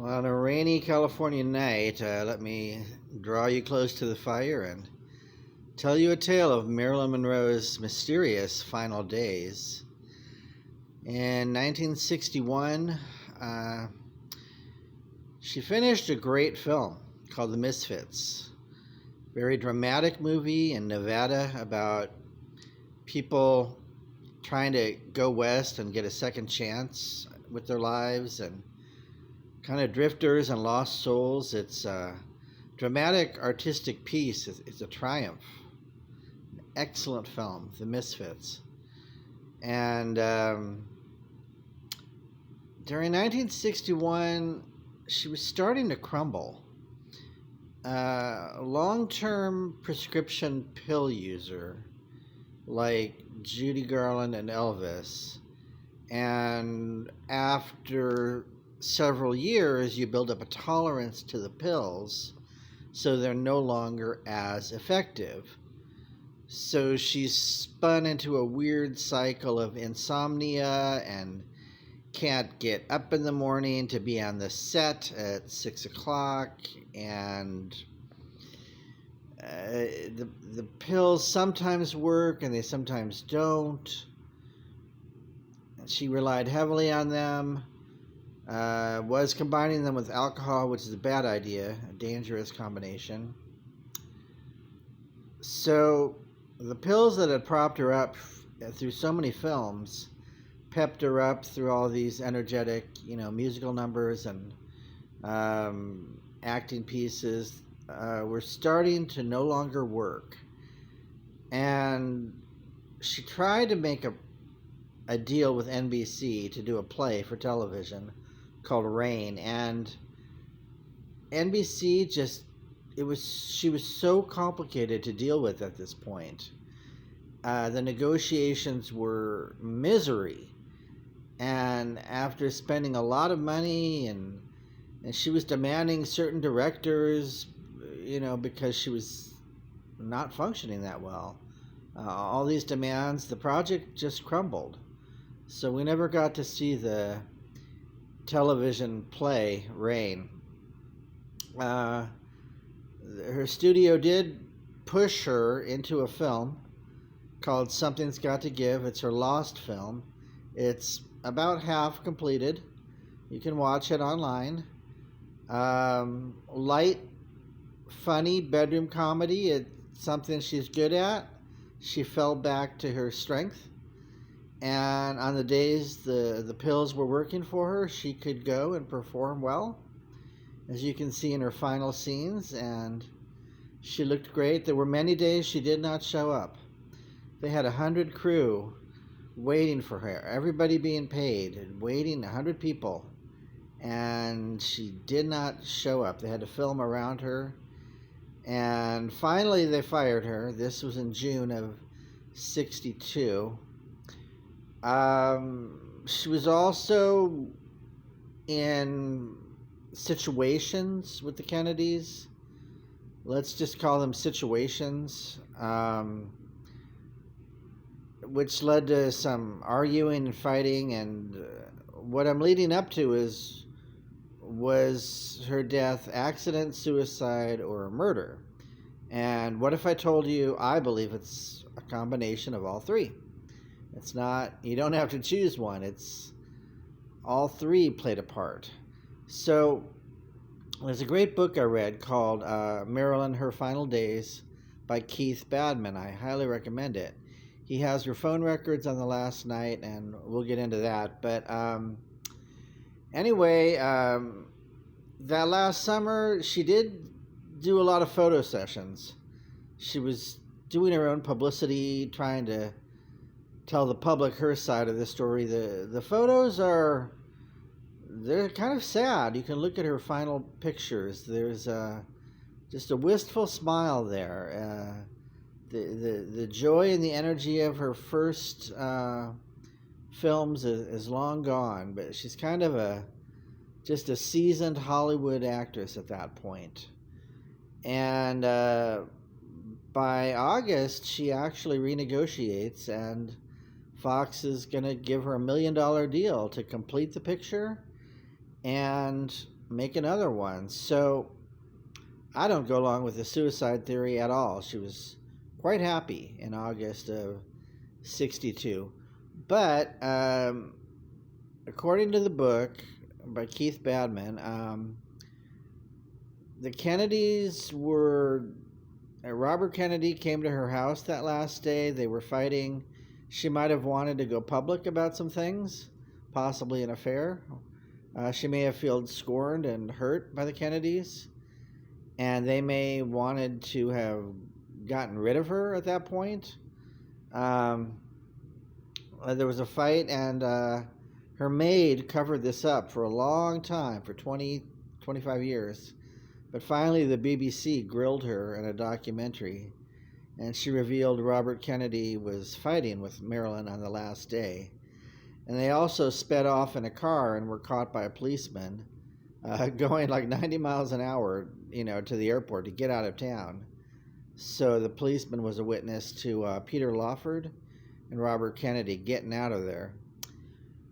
Well, on a rainy California night, let me draw you close to the fire and tell you a tale of Marilyn Monroe's mysterious final days. In 1961, uh, she finished a great film called The Misfits. Very dramatic movie in Nevada about people trying to go west and get a second chance with their lives and kind of drifters and lost souls. It's a dramatic artistic piece. It's a triumph. Excellent film, The Misfits. And during 1961, she was starting to crumble. A long-term prescription pill user like Judy Garland and Elvis. And after several years, you build up a tolerance to the pills, so they're no longer as effective. So she's spun into a weird cycle of insomnia and can't get up in the morning to be on the set at 6 o'clock, and the pills sometimes work and they sometimes don't. She relied heavily on them. Was combining them with alcohol, which is a bad idea, a dangerous combination. So the pills that had propped her up through so many films pepped her up through all these energetic, musical numbers and acting pieces were starting to no longer work. And she tried to make a deal with NBC to do a play for television called Rain, and NBC she was so complicated to deal with at this point. The negotiations were misery, and after spending a lot of money and she was demanding certain directors, because she was not functioning that well. All these demands, the project just crumbled. So we never got to see the television play Rain. Her studio did push her into a film called Something's Got to Give. It's her lost film. It's about half completed. You can watch it online. Light, funny bedroom comedy. It's something she's good at. She fell back to her strength. And on the days the pills were working for her, she could go and perform well, as you can see in her final scenes, and she looked great. There were many days she did not show up. They had 100 crew waiting for her, everybody being paid, and waiting, 100 people, and she did not show up. They had to film around her, and finally they fired her. This was in June of 62. She was also in situations with the Kennedys. Let's just call them situations, which led to some arguing and fighting. And what I'm leading up to was her death accident, suicide, or murder? And what if I told you I believe it's a combination of all three? It's not, you don't have to choose one. It's all three played a part. So there's a great book I read called Marilyn, Her Final Days by Keith Badman. I highly recommend it. He has her phone records on the last night, and we'll get into that. But anyway, that last summer, she did do a lot of photo sessions. She was doing her own publicity, trying to tell the public her side of the story. The photos they're kind of sad. You can look at her final pictures. There's just a wistful smile there. The joy and the energy of her first films is long gone, but she's kind of just a seasoned Hollywood actress at that point. And by August, she actually renegotiates, and Fox is going to give her $1 million deal to complete the picture and make another one. So I don't go along with the suicide theory at all. She was quite happy in August of 62. But according to the book by Keith Badman, the Kennedys were. Robert Kennedy came to her house that last day. They were fighting. She might have wanted to go public about some things, possibly an affair. She may have felt scorned and hurt by the Kennedys, and they may wanted to have gotten rid of her at that point. There was a fight, and her maid covered this up for a long time, for 20, 25 years. But finally, the BBC grilled her in a documentary, and she revealed Robert Kennedy was fighting with Marilyn on the last day. And they also sped off in a car and were caught by a policeman going like 90 miles an hour, to the airport to get out of town. So the policeman was a witness to Peter Lawford and Robert Kennedy getting out of there.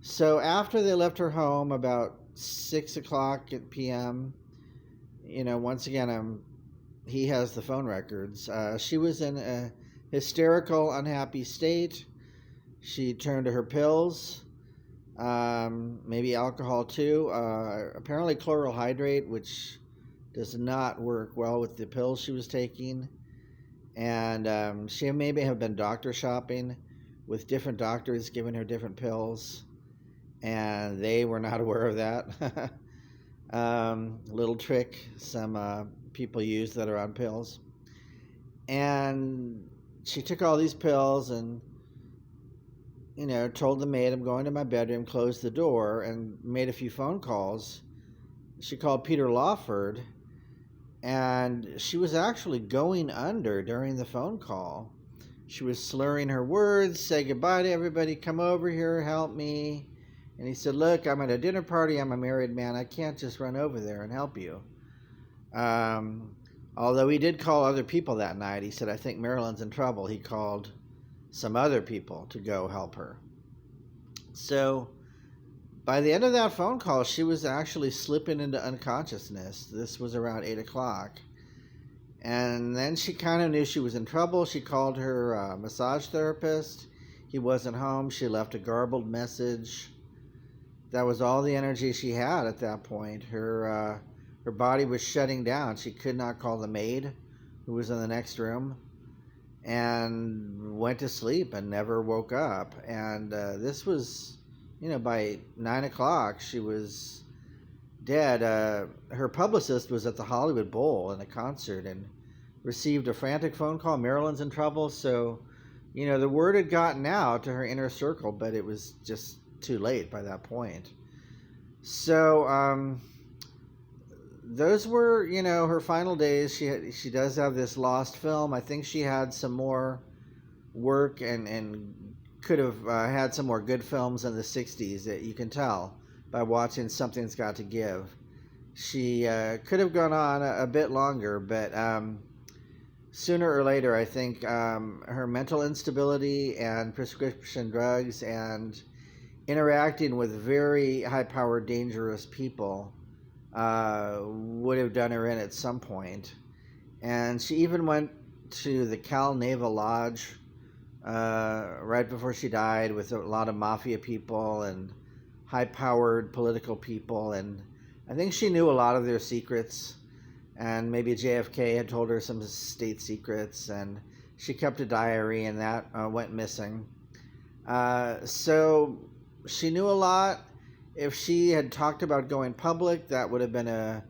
So after they left her home about 6 o'clock p.m., once again, he has the phone records. She was in a hysterical, unhappy state. She turned to her pills, maybe alcohol too. Apparently chloral hydrate, which does not work well with the pills she was taking. And she maybe have been doctor shopping with different doctors giving her different pills, and they were not aware of that. Little trick some people use that are on pills. And she took all these pills and, told the maid, I'm going to my bedroom, closed the door, and made a few phone calls. She called Peter Lawford, and she was actually going under during the phone call. She was slurring her words, say goodbye to everybody, come over here, help me. And he said, look, I'm at a dinner party, I'm a married man, I can't just run over there and help you. Although he did call other people that night. He said, I think Marilyn's in trouble. He called some other people to go help her. So by the end of that phone call, she was actually slipping into unconsciousness. This was around 8 o'clock. And then she kind of knew she was in trouble. She called her massage therapist. He wasn't home. She left a garbled message. That was all the energy she had at that point. Her body was shutting down. She could not call the maid, who was in the next room, and went to sleep and never woke up. And this was, by 9 o'clock, she was dead. Her publicist was at the Hollywood Bowl in a concert and received a frantic phone call. Marilyn's in trouble. So, the word had gotten out to her inner circle, but it was just too late by that point. So, those were, her final days. She does have this lost film. I think she had some more work and could have had some more good films in the 60s that you can tell by watching Something's Got to Give. She could have gone on a bit longer, but sooner or later, I think her mental instability and prescription drugs and interacting with very high-powered, dangerous people would have done her in at some point. And she even went to the Cal Naval Lodge right before she died with a lot of mafia people and high-powered political people, and I think she knew a lot of their secrets, and maybe JFK had told her some state secrets, and she kept a diary, and that went missing. So she knew a lot. If she had talked about going public, that would have been a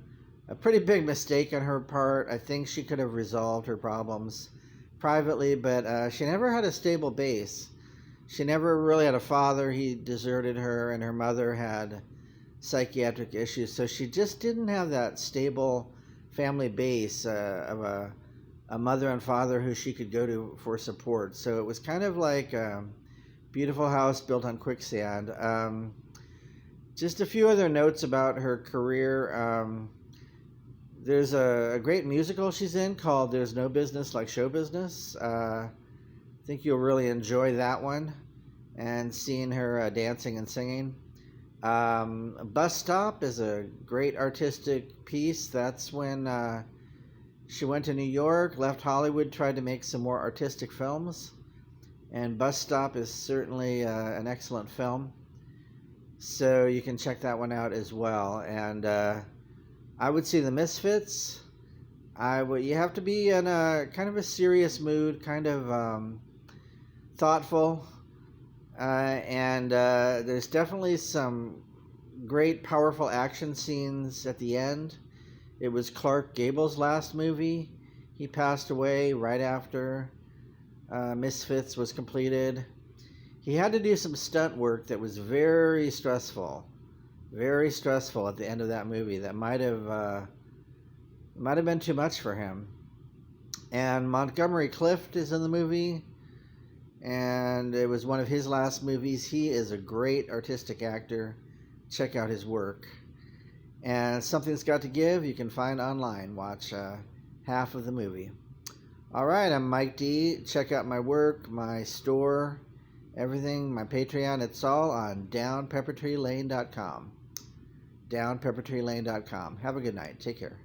pretty big mistake on her part. I think she could have resolved her problems privately, but she never had a stable base. She never really had a father. He deserted her, and her mother had psychiatric issues. So she just didn't have that stable family base of a mother and father who she could go to for support. So it was kind of like a beautiful house built on quicksand. Just a few other notes about her career. There's a great musical she's in called There's No Business Like Show Business. I think you'll really enjoy that one and seeing her dancing and singing. Bus Stop is a great artistic piece. That's when she went to New York, left Hollywood, tried to make some more artistic films. And Bus Stop is certainly an excellent film. So you can check that one out as well. And I would see The Misfits. You have to be in a kind of a serious mood, kind of thoughtful. And there's definitely some great, powerful action scenes at the end. It was Clark Gable's last movie. He passed away right after Misfits was completed. He had to do some stunt work that was very stressful at the end of that movie. That might have been too much for him. And Montgomery Clift is in the movie, and it was one of his last movies. He is a great artistic actor. Check out his work. And Something's Got to Give, you can find online. Watch half of the movie. All right, I'm Mike D. Check out my work, my store, everything, my Patreon. It's all on downpeppertreelane.com. Downpeppertreelane.com. Have a good night. Take care.